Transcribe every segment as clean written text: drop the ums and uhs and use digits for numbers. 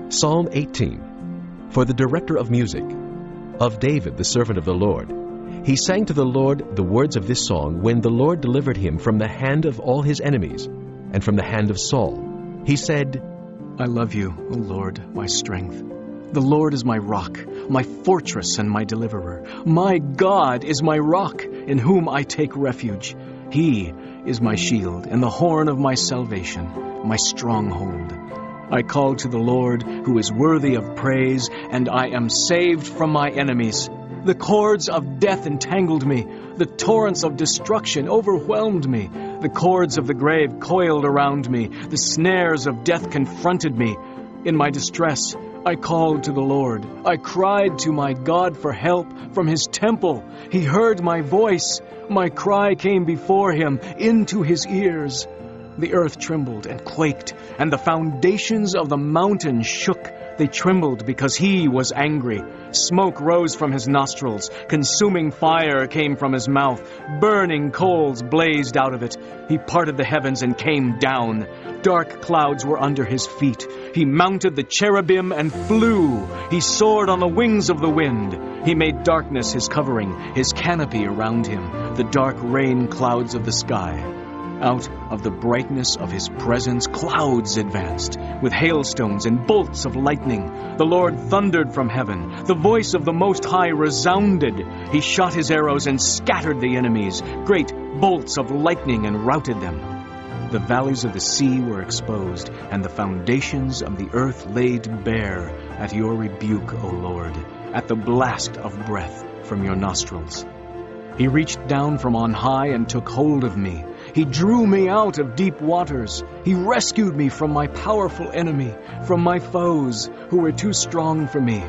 Psalm 18. For the director of music, of David, the servant of the Lord. He sang to the Lord the words of this song when the Lord delivered him from the hand of all his enemies and from the hand of Saul. He said, I love you, O Lord, my strength. The Lord is my rock, my fortress and my deliverer. My God is my rock, in whom I take refuge. He is my shield and the horn of my salvation, my stronghold. I call to the Lord, who is worthy of praise, and I am saved from my enemies. The cords of death entangled me. The torrents of destruction overwhelmed me. The cords of the grave coiled around me. The snares of death confronted me. In my distress, I called to the Lord. I cried to my God for help from his temple. He heard my voice. My cry came before him into his ears. The earth trembled and quaked, and the foundations of the mountain shook. They trembled because he was angry. Smoke rose from his nostrils. Consuming fire came from his mouth. Burning coals blazed out of it. He parted the heavens and came down. Dark clouds were under his feet. He mounted the cherubim and flew. He soared on the wings of the wind. He made darkness his covering, his canopy around him, the dark rain clouds of the sky. Out of the brightness of his presence, clouds advanced, with hailstones and bolts of lightning. The Lord thundered from heaven. The voice of the Most High resounded. He shot his arrows and scattered the enemies. Great bolts of lightning and routed them. The valleys of the sea were exposed, and the foundations of the earth laid bare at your rebuke, O Lord, at the blast of breath from your nostrils. He reached down from on high and took hold of me. He drew me out of deep waters. He rescued me from my powerful enemy, from my foes who were too strong for me.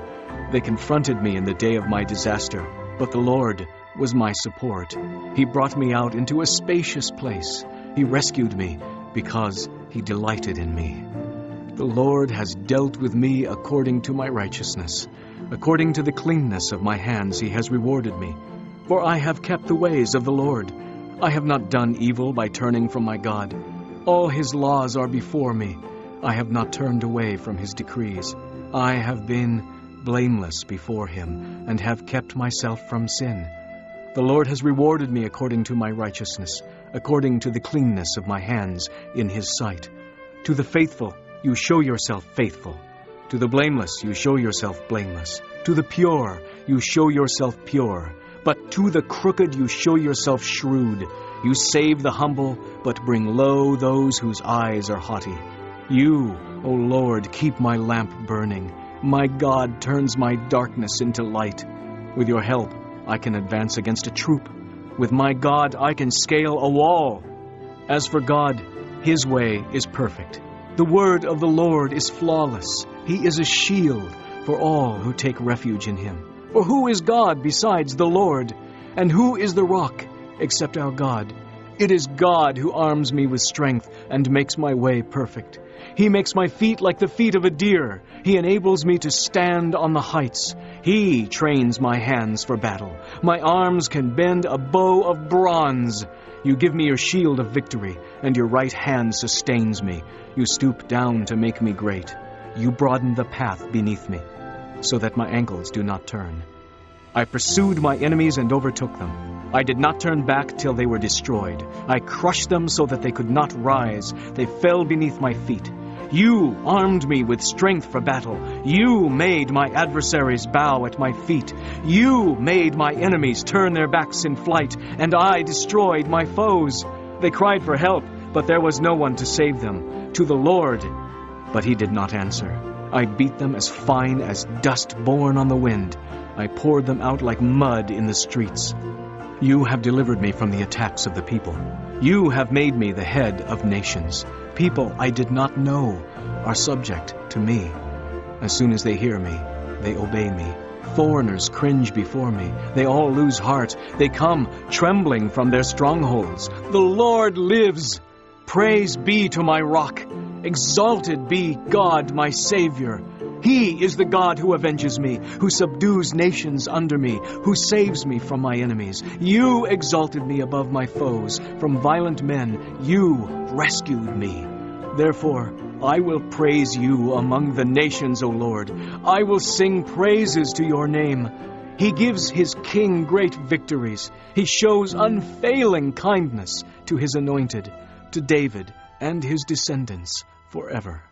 They confronted me in the day of my disaster, but the Lord was my support. He brought me out into a spacious place. He rescued me because he delighted in me. The Lord has dealt with me according to my righteousness. According to the cleanness of my hands he has rewarded me. For I have kept the ways of the Lord. I have not done evil by turning from my God. All his laws are before me. I have not turned away from his decrees. I have been blameless before him, and have kept myself from sin. The Lord has rewarded me according to my righteousness, according to the cleanness of my hands in his sight. To the faithful you show yourself faithful. To the blameless you show yourself blameless. To the pure you show yourself pure. But to the crooked you show yourself shrewd. You save the humble, but bring low those whose eyes are haughty. You, O Lord, keep my lamp burning. My God turns my darkness into light. With your help, I can advance against a troop. With my God, I can scale a wall. As for God, his way is perfect. The word of the Lord is flawless. He is a shield for all who take refuge in him. For who is God besides the Lord? And who is the rock except our God? It is God who arms me with strength and makes my way perfect. He makes my feet like the feet of a deer. He enables me to stand on the heights. He trains my hands for battle. My arms can bend a bow of bronze. You give me your shield of victory, and your right hand sustains me. You stoop down to make me great. You broaden the path beneath me, so that my ankles do not turn. I pursued my enemies and overtook them. I did not turn back till they were destroyed. I crushed them so that they could not rise. They fell beneath my feet. You armed me with strength for battle. You made my adversaries bow at my feet. You made my enemies turn their backs in flight, and I destroyed my foes. They cried for help, but there was no one to save them. To the Lord, but he did not answer. I beat them as fine as dust borne on the wind. I poured them out like mud in the streets. You have delivered me from the attacks of the people. You have made me the head of nations. People I did not know are subject to me. As soon as they hear me, they obey me. Foreigners cringe before me. They all lose heart. They come trembling from their strongholds. The Lord lives. Praise be to my rock. Exalted be God, my Savior. He is the God who avenges me, who subdues nations under me, who saves me from my enemies. You exalted me above my foes. From violent men you rescued me. Therefore, I will praise you among the nations, O Lord. I will sing praises to your name. He gives his king great victories. He shows unfailing kindness to his anointed, to David and his descendants forever.